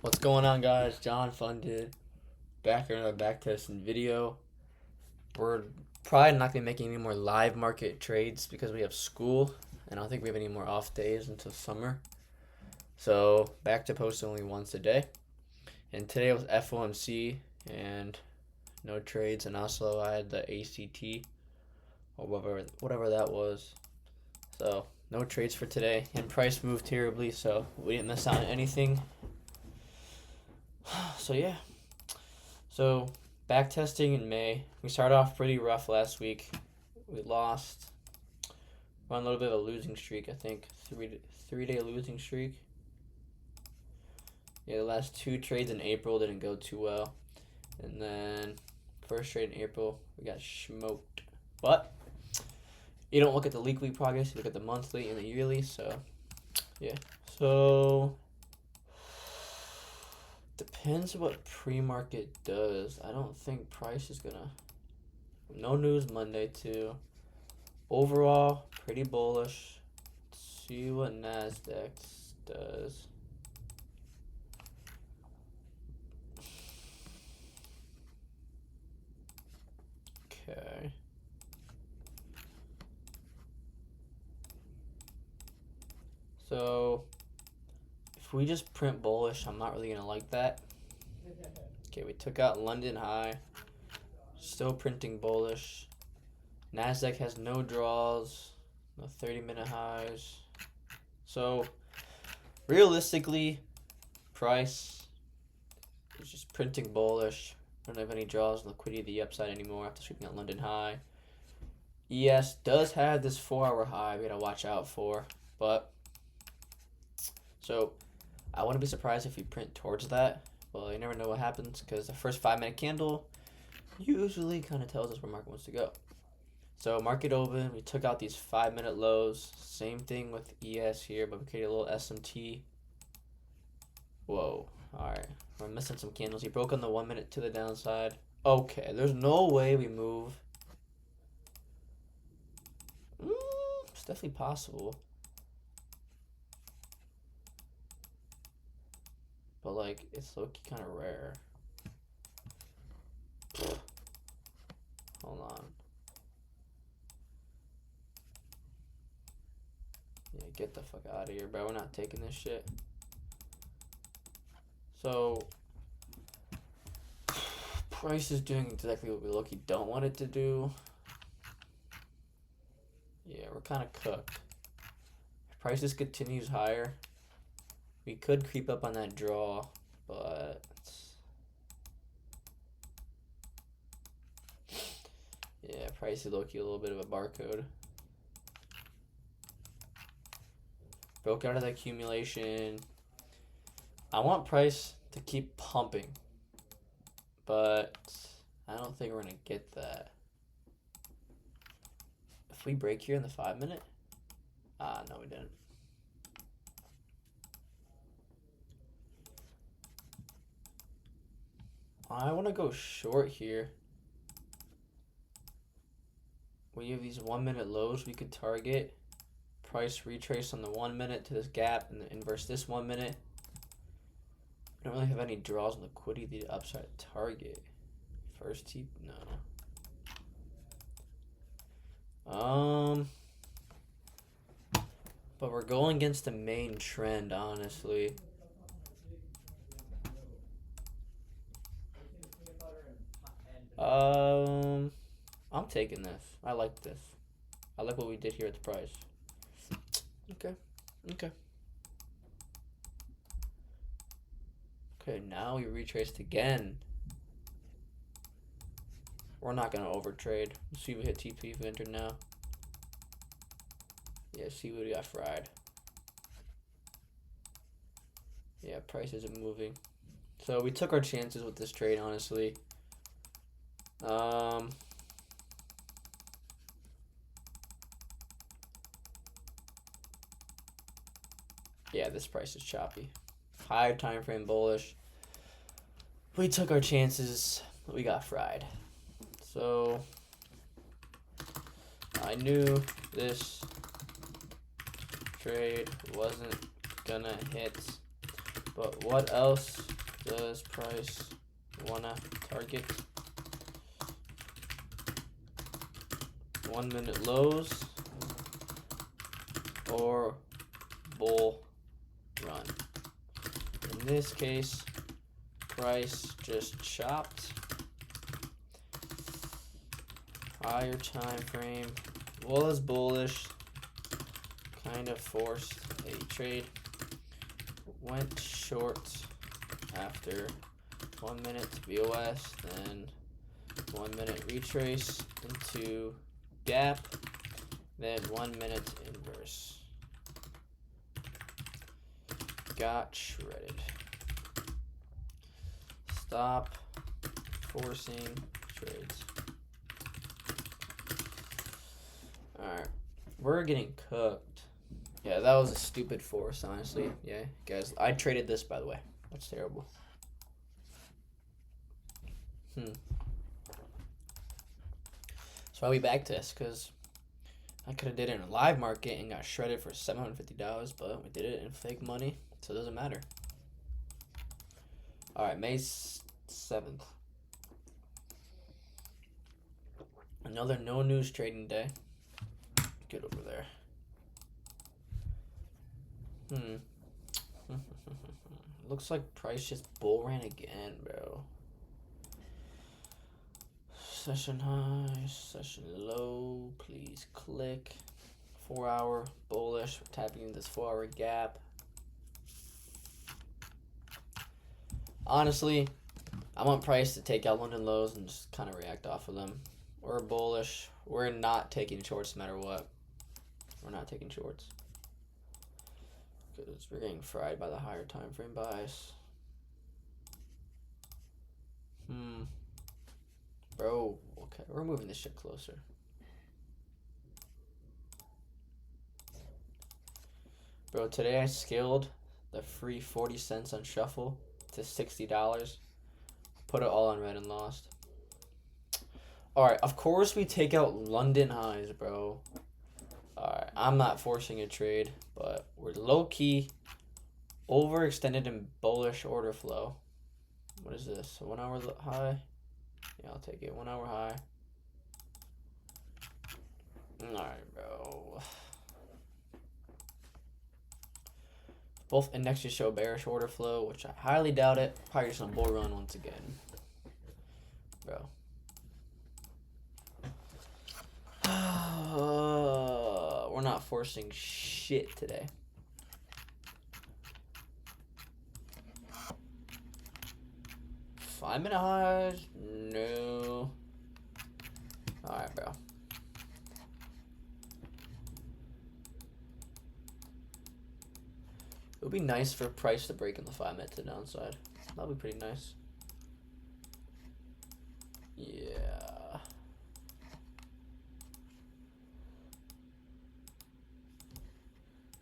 What's going on, guys? John Funded back here in another backtesting video. We're probably not gonna be making any more live market trades because we have school, and I don't think we have any more off days until summer. So back to posting only once a day. And today was FOMC and no trades, and also I had the ACT or whatever that was. So no trades for today, and price moved terribly, so we didn't miss out on anything. So yeah, so back testing in May. We started off pretty rough last week. We lost. We're on a little bit of a losing streak, I think. Three-day losing streak. Yeah, the last two trades in April didn't go too well. And then first trade in April, we got smoked. But you don't look at the weekly progress, you look at the monthly and the yearly. So yeah. So depends what pre-market does. I don't think price is gonna. No news Monday too. Overall, pretty bullish. Let's see what Nasdaq does. Okay. So if we just print bullish, I'm not really gonna like that. Okay, we took out London high. Still printing bullish. Nasdaq has no draws, no 30-minute highs. So realistically, price is just printing bullish. Don't have any draws, liquidity to the upside anymore after sweeping out London high. ES does have this 4-hour high we gotta watch out for, but so I wouldn't be surprised if we print towards that. Well, you never know what happens because the first 5-minute candle usually kind of tells us where market wants to go. So market open, we took out these 5-minute lows. Same thing with ES here, but we created a little SMT. Whoa, all right, we're missing some candles. He broke on the 1 minute to the downside. Okay, there's no way we move. It's definitely possible. But like, it's low-key kind of rare. Hold on. Yeah, get the fuck out of here, bro. We're not taking this shit. So price is doing exactly what we low-key don't want it to do. Yeah, we're kind of cooked. If prices continues higher, we could creep up on that draw, but yeah, price is low-key a little bit of a barcode. Broke out of the accumulation. I want price to keep pumping, but I don't think we're gonna get that. If we break here in the 5-minute, no, we didn't. I want to go short here. We have these 1-minute lows we could target. Price retrace on the 1 minute to this gap and then inverse this 1 minute. We don't really have any draws on liquidity to upside target. First T, no. But we're going against the main trend, honestly. I'm taking this. I like this. I like what we did here at the price. Okay. Okay, now we retraced again. We're not gonna overtrade. Let's see if we hit TP if we enter now. Yeah, see what we got fried. Yeah, price isn't moving. So we took our chances with this trade, honestly. Yeah, this price is choppy. Higher time frame bullish. We took our chances. We got fried. So I knew this trade wasn't gonna hit, but what else Does price wanna target 1 minute lows or bull run? In this case, price just chopped. Higher time frame was bullish, kind of forced a trade. Went short after 1 minute BOS, then 1 minute retrace into gap, then 1 minute inverse. Got shredded. Stop forcing trades. Alright, we're getting cooked. Yeah, that was a stupid force, honestly. Yeah, guys, I traded this, by the way. That's terrible. That's why we backtest, because I could have did it in a live market and got shredded for $750, but we did it in fake money, so it doesn't matter. Alright, May 7th. Another no news trading day. Get over there. Looks like price just bull ran again, bro. Session high, session low. Please click. 4 hour bullish. We're tapping into this 4 hour gap. Honestly, I want price to take out London lows and just kind of react off of them. We're bullish. We're not taking shorts no matter what. We're not taking shorts. Because we're getting fried by the higher time frame bias. Bro, okay, we're moving this shit closer. Bro, today I scaled the free 40 cents on shuffle to $60. Put it all on red and lost. Alright, of course we take out London highs, bro. Alright, I'm not forcing a trade, but we're low-key overextended in bullish order flow. What is this? A 1 hour high? Yeah, I'll take it. 1 hour high. Alright, bro. Both indexes show bearish order flow, which I highly doubt it. Probably just a bull run once again. Bro. We're not forcing shit today. $5-minute highs? No. Alright, bro. It would be nice for price to break in the 5-minute to the downside. That would be pretty nice. Yeah.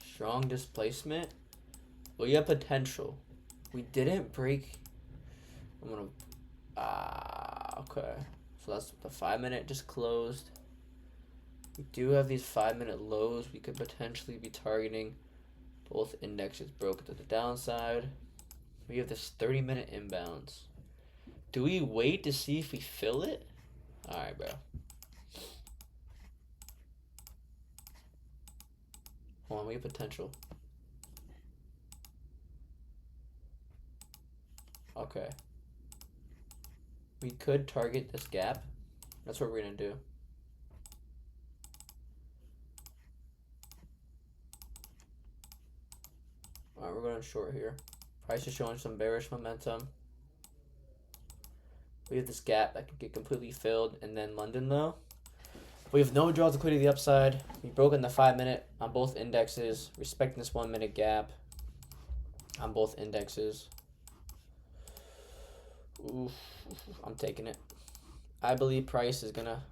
Strong displacement. We have potential. We didn't break. I'm gonna. Okay. So that's the 5-minute just closed. We do have these 5-minute lows. We could potentially be targeting. Both indexes broke to the downside. We have this 30-minute inbounds. Do we wait to see if we fill it? Alright, bro. Hold on, we have potential. Okay. We could target this gap. That's what we're gonna do. Alright, we're going short here. Price is showing some bearish momentum. We have this gap that could get completely filled, and then London low. We have no draws liquidity to the upside. We broke in the 5-minute on both indexes, respecting this 1-minute gap on both indexes. Oof, I'm taking it. I believe price is gonna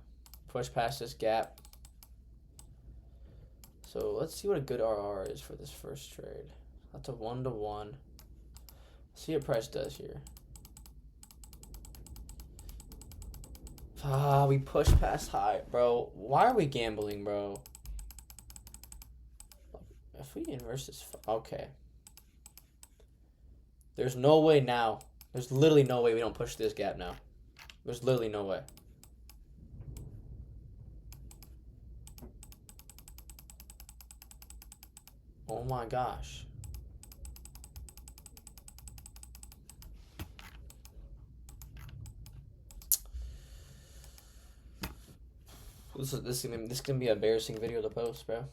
push past this gap. So let's see what a good RR is for this first trade. That's a 1-to-1. See what price does here. We pushed past high, bro. Why are we gambling, bro? If we inverse this, okay. There's no way now There's literally no way we don't push this gap now. There's literally no way. Oh my gosh. This is gonna be an embarrassing video to post, bro.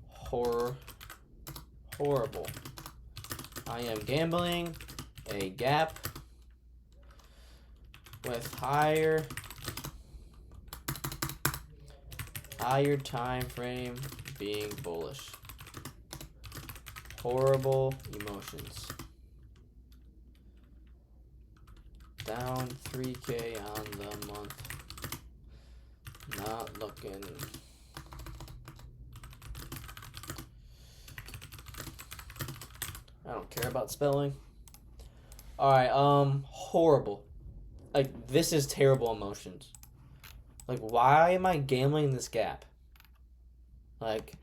Horrible. I am gambling a gap with higher time frame being bullish. Horrible emotions. Down 3K on the month. Not looking. I don't care about spelling. Alright, horrible. Like, this is terrible emotions. Like, why am I gambling this gap? Like,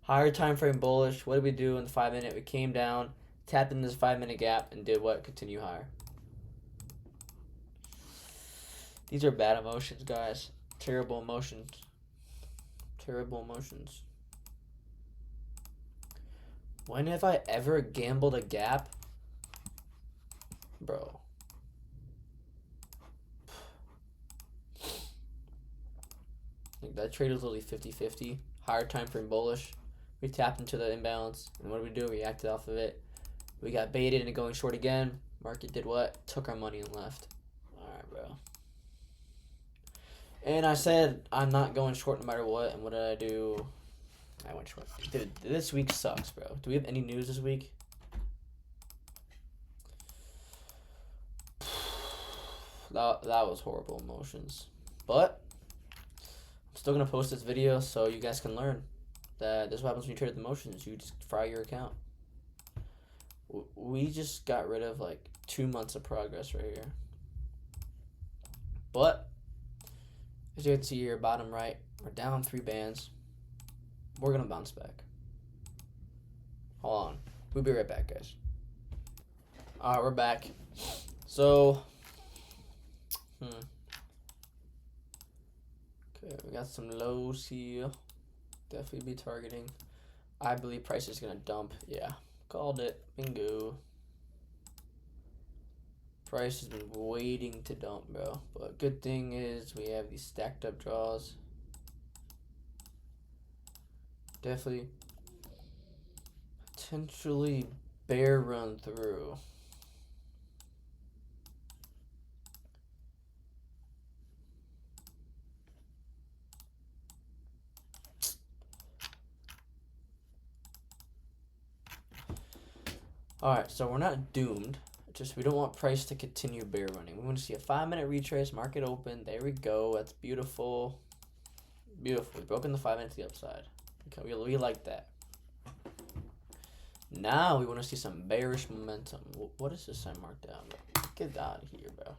higher time frame bullish. What did we do in the 5 minute? We came down, tapped in this 5 minute gap, and did what? Continue higher. These are bad emotions, guys. Terrible emotions. Terrible emotions. When have I ever gambled a gap? Bro. Like, that trade was literally 50-50. Higher time frame bullish. We tapped into the imbalance. And what did we do? We acted off of it. We got baited into going short again. Market did what? Took our money and left. Alright, bro. And I said I'm not going short no matter what. And what did I do? I went short. Dude, this week sucks, bro. Do we have any news this week? That was horrible emotions. But I'm still going to post this video so you guys can learn that this is what happens when you trade with emotions. You just fry your account. We just got rid of like 2 months of progress right here. But as you can see here, bottom right, we're down 3 bands. We're going to bounce back. Hold on. We'll be right back, guys. Alright, we're back. So, okay, we got some lows here. Definitely be targeting. I believe price is going to dump. Yeah, called it. Bingo. Price has been waiting to dump, bro. But good thing is we have these stacked up draws. Definitely potentially bear run through. Alright, so we're not doomed. Just we don't want price to continue bear running. We want to see a 5 minute retrace, market open. There we go. That's beautiful. Beautiful. We've broken the 5 minutes to the upside. Okay, we like that. Now we want to see some bearish momentum. What is this sign marked down? Get out of here, bro.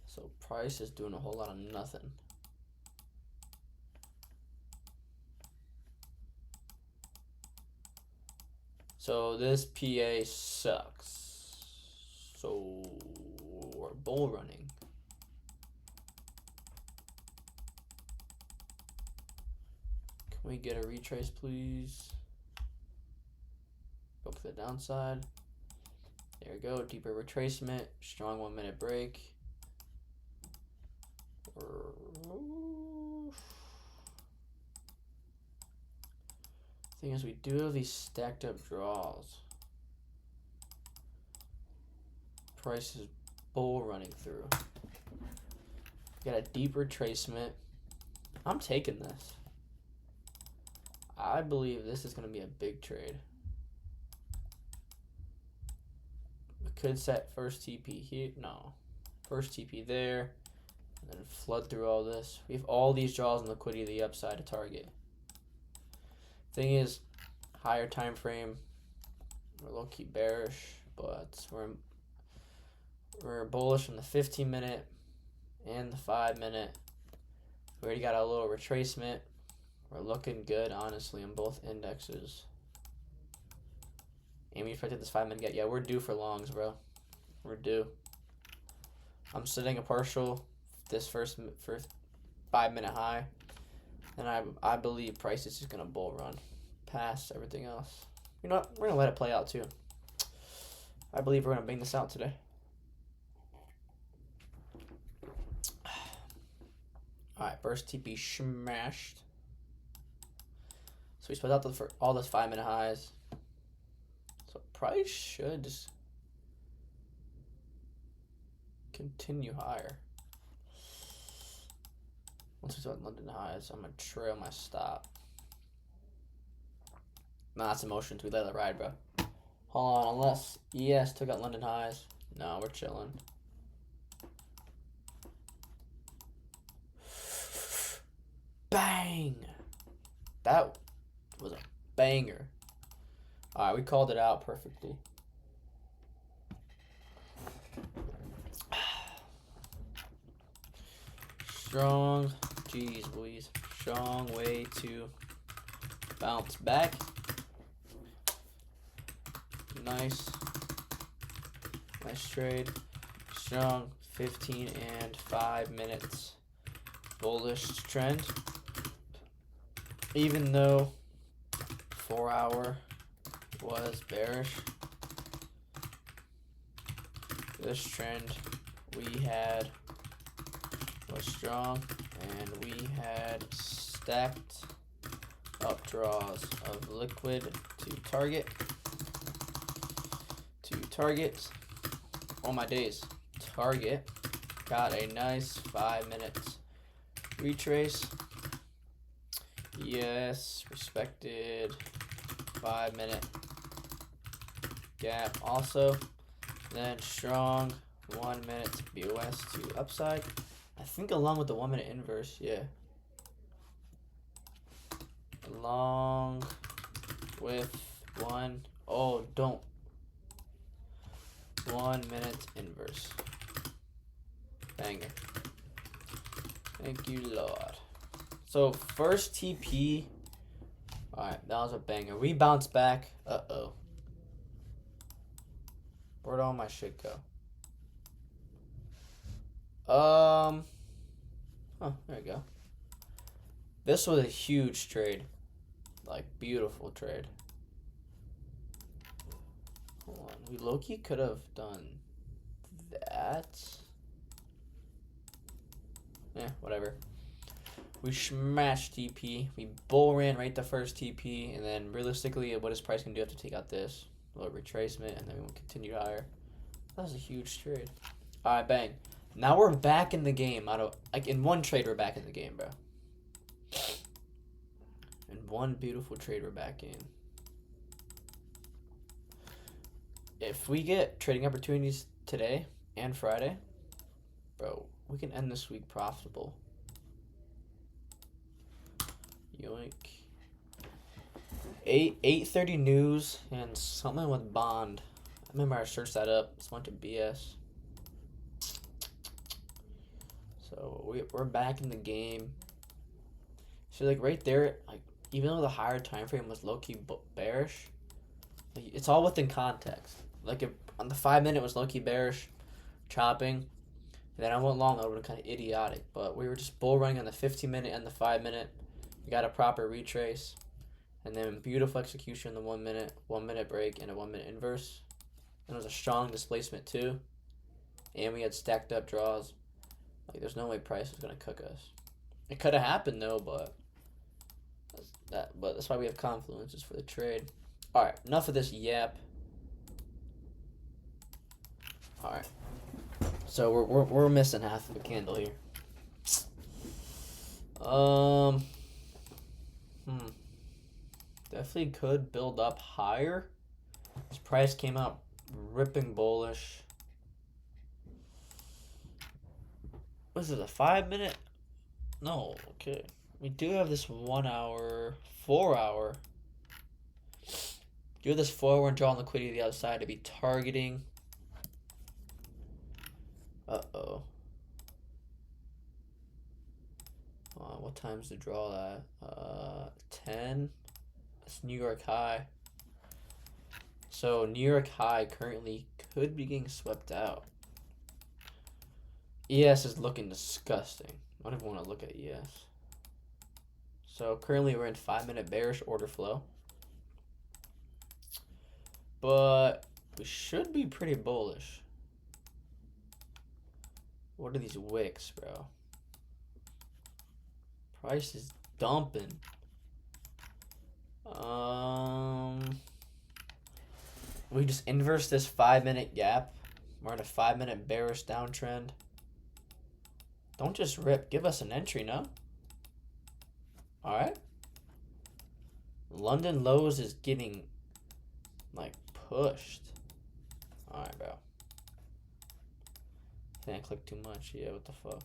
So price is doing a whole lot of nothing. So this PA sucks. So we're bull running. Can we get a retrace, please? Go to the downside. There we go. Deeper retracement. Strong 1 minute break. Thing is, we do have these stacked up draws. Price is bull running through. Got a deep retracement. I'm taking this. I believe this is going to be a big trade. We could set first TP here. No. First TP there. And then flood through all this. We have all these draws and liquidity to the upside to target. Thing is, higher time frame. We're low-key bearish, but we're bullish on the 15 minute and the 5 minute. We already got a little retracement. We're looking good, honestly, on both indexes. And we expected this 5 minute gap. Yeah, we're due for longs, bro. We're due. I'm setting a partial this first 5 minute high. And I believe price is just going to bull run past everything else. You know what? We're going to let it play out too. I believe we're going to bang this out today. Alright, first TP smashed. So we split out for all those 5 minute highs. So price should just continue higher. Once we start London highs, I'm going to trail my stop. Nah, it's emotions. We let it ride, bro. Hold on, unless ES took out London highs. No, we're chilling. Bang! That was a banger. Alright, we called it out perfectly. Strong, jeez Louise. Strong way to bounce back. Nice trade. Strong 15 and 5 minutes bullish trend. Even though 4 hour was bearish, this trend we had was strong, and we had stacked up draws of liquid to target. On my days, target got a nice 5 minutes retrace. Yes, respected 5 minute gap also. Then strong 1 minute BOS to upside. I think along with the 1 minute inverse, yeah. Along with don't. 1 minute inverse. Banger. Thank you, Lord. So first TP. Alright, that was a banger. We bounced back. Uh-oh. Where'd all my shit go? Oh, there you go. This was a huge trade. Like, beautiful trade. Hold on. We low-key could have done that. Yeah, whatever. We smashed TP. We bull ran right the first TP. And then realistically, what is price going to do after take out this? A little retracement. And then we will continue higher. That was a huge trade. Alright, bang. Now we're back in the game. In one trade, we're back in the game, bro. In one beautiful trade, we're back in. If we get trading opportunities today and Friday, bro, we can end this week profitable. Yoink. 8:30 news and something with bond. I remember I searched that up. It's a bunch of BS. So we're back in the game. So like right there, like even though the higher time frame was low-key bearish, like, it's all within context. Like if on the 5 minute was low-key bearish, chopping, and then I went long, that would have been kind of idiotic. But we were just bull running on the 15 minute and the 5 minute. We got a proper retrace, and then beautiful execution in the 1 minute, 1 minute break, and a 1 minute inverse. And it was a strong displacement too, and we had stacked up draws. Like there's no way price was gonna cook us. It could have happened though, but that's why we have confluences for the trade. All right, enough of this yap. All right, so we're missing half of a candle here. Definitely could build up higher. This price came out ripping bullish. Was it a 5 minute? No, okay. We do have this 1 hour, 4 hour. Do this 4 hour and draw on liquidity to the outside to be targeting. Uh-oh. What time's the draw that? 10. It's New York high. So New York High currently could be getting swept out. ES is looking disgusting. I don't even want to look at ES. So currently we're in 5-minute bearish order flow. But we should be pretty bullish. What are these wicks, bro? Price is dumping. We just inverse this 5-minute gap. We're in a 5-minute bearish downtrend. Don't just rip. Give us an entry, no? Alright. London lows is getting, like, pushed. Alright, bro. I think I clicked too much. Yeah, what the fuck?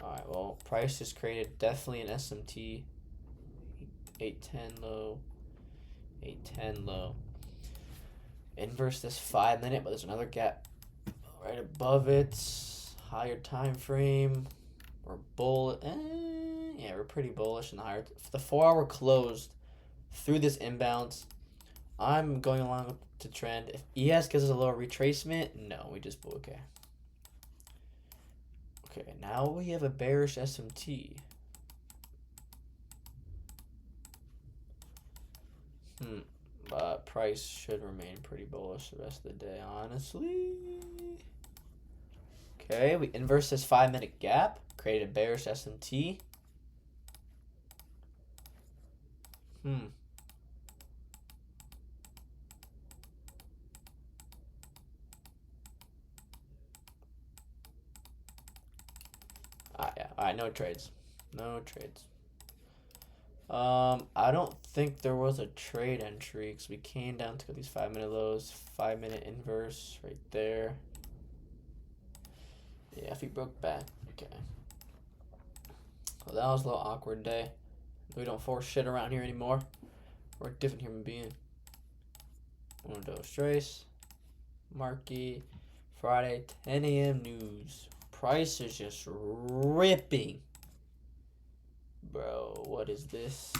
Alright, well, price is created. Definitely an SMT. 810 low. 810 low. Inverse this 5-minute, but there's another gap right above it. Higher time frame. We're yeah, we're pretty bullish in the higher. The 4-hour closed through this imbalance. I'm going along with the trend. If ES gives us a little retracement, no, we just okay. Okay, now we have a bearish SMT. But price should remain pretty bullish the rest of the day, honestly. Okay, we inverse this 5-minute gap, create a bearish SMT. Yeah. Alright, no trades. No trades. I don't think there was a trade entry because we came down to these 5-minute lows, 5-minute inverse right there. Yeah, if he broke back, okay. Well, that was a little awkward day. We don't force shit around here anymore. We're a different human being. Uno, dos, tres. Marquee. Friday, 10 a.m. news. Price is just ripping. Bro, what is this?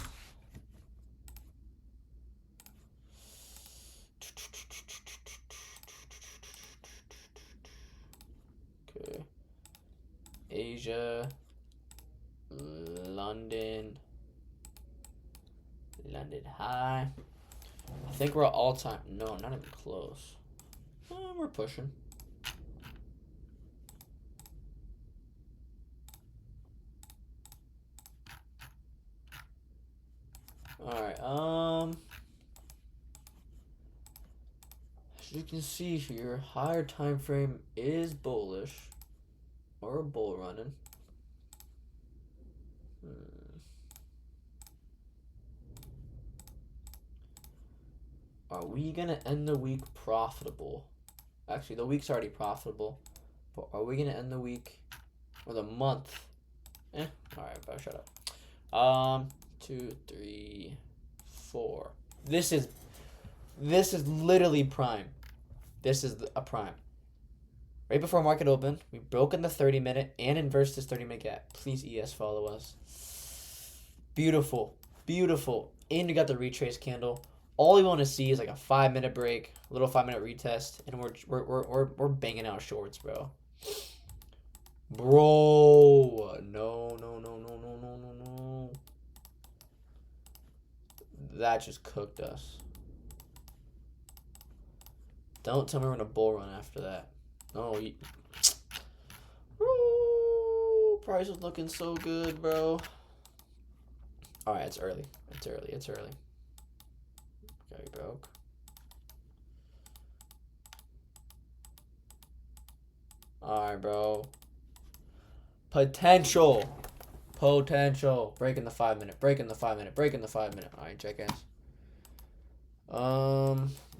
Okay. Asia. London high. I think we're all time. No, not even close. We're pushing. Alright, as you can see here, higher time frame is bullish. Or a bull running. Are we gonna end the week profitable? Actually, the week's already profitable. But are we gonna end the week or the month? Alright, bro, shut up. 2, 3, 4. This is literally prime. This is a prime. Right before market open, we broke in the 30-minute and inversed this 30-minute gap. Please ES follow us. Beautiful. Beautiful. And we got the retrace candle. All we want to see is like a 5-minute break, a little 5-minute retest, and we're banging out shorts, bro. Bro, no. That just cooked us. Don't tell me we're in a bull run after that. No, price is looking so good, bro. Alright, it's early. It's early. Okay, broke. Alright, bro. Potential. Breaking the 5-minute. Alright, jackass.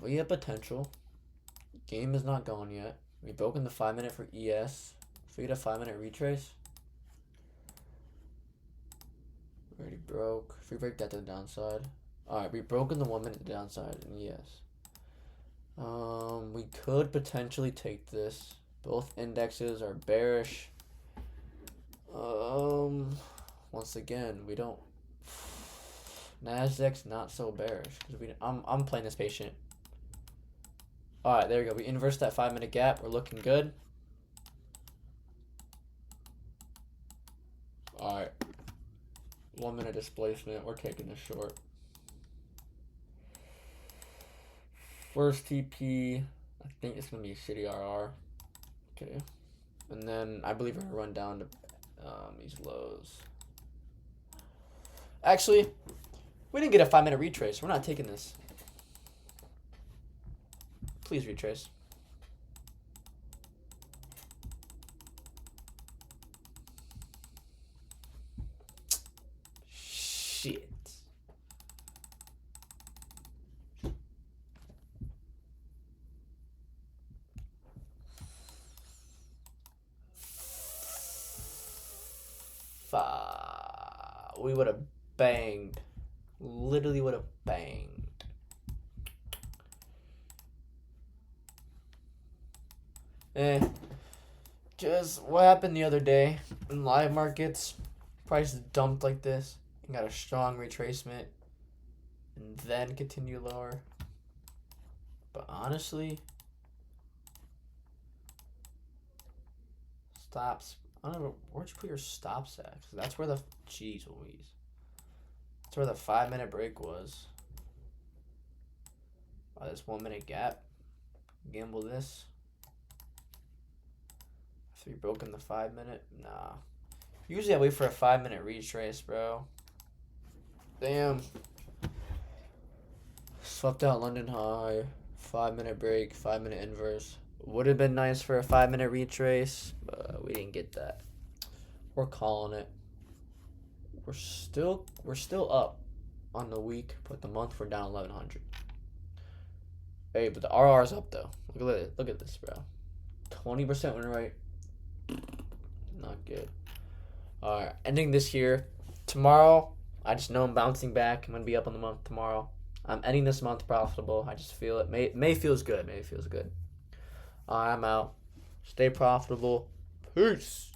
We have potential. Game is not going yet. We broken the 5-minute for ES. If we get a 5-minute retrace. Already broke. If we break that to the downside. Alright, we broken the 1-minute downside and ES. We could potentially take this. Both indexes are bearish. Once again, we don't. Nasdaq's not so bearish because I'm playing this patient. All right, there we go. We inversed that 5-minute gap. We're looking good. All right, 1 minute displacement. We're taking this short. First TP, I think it's gonna be a shitty RR. Okay, and then I believe we're gonna run down to these lows. Actually, we didn't get a 5-minute retrace. We're not taking this. Please retrace. Shit. We would have banged. Literally would have banged. Just what happened the other day in live markets, prices dumped like this and got a strong retracement and then continue lower. But honestly, stops. I don't know, where'd you put your stops at? 'Cause that's where the, jeez Louise. That's where the 5-minute break was. Oh, this 1-minute gap. Gamble this. After you broken the 5-minute? Nah. Usually I wait for a 5-minute retrace, bro. Damn. Swept out London high. 5-minute break, 5-minute inverse. Would have been nice for a 5-minute retrace, but we didn't get that. We're calling it. We're still up on the week, but the month we're down 1100. Hey, but the RR is up though. Look at it. Look at this, bro. 20% win rate. Not good. All right, ending this here. Tomorrow, I just know I'm bouncing back. I'm gonna be up on the month tomorrow. I'm ending this month profitable. I just feel it. May feels good. May feels good. I'm out. Stay profitable. Peace.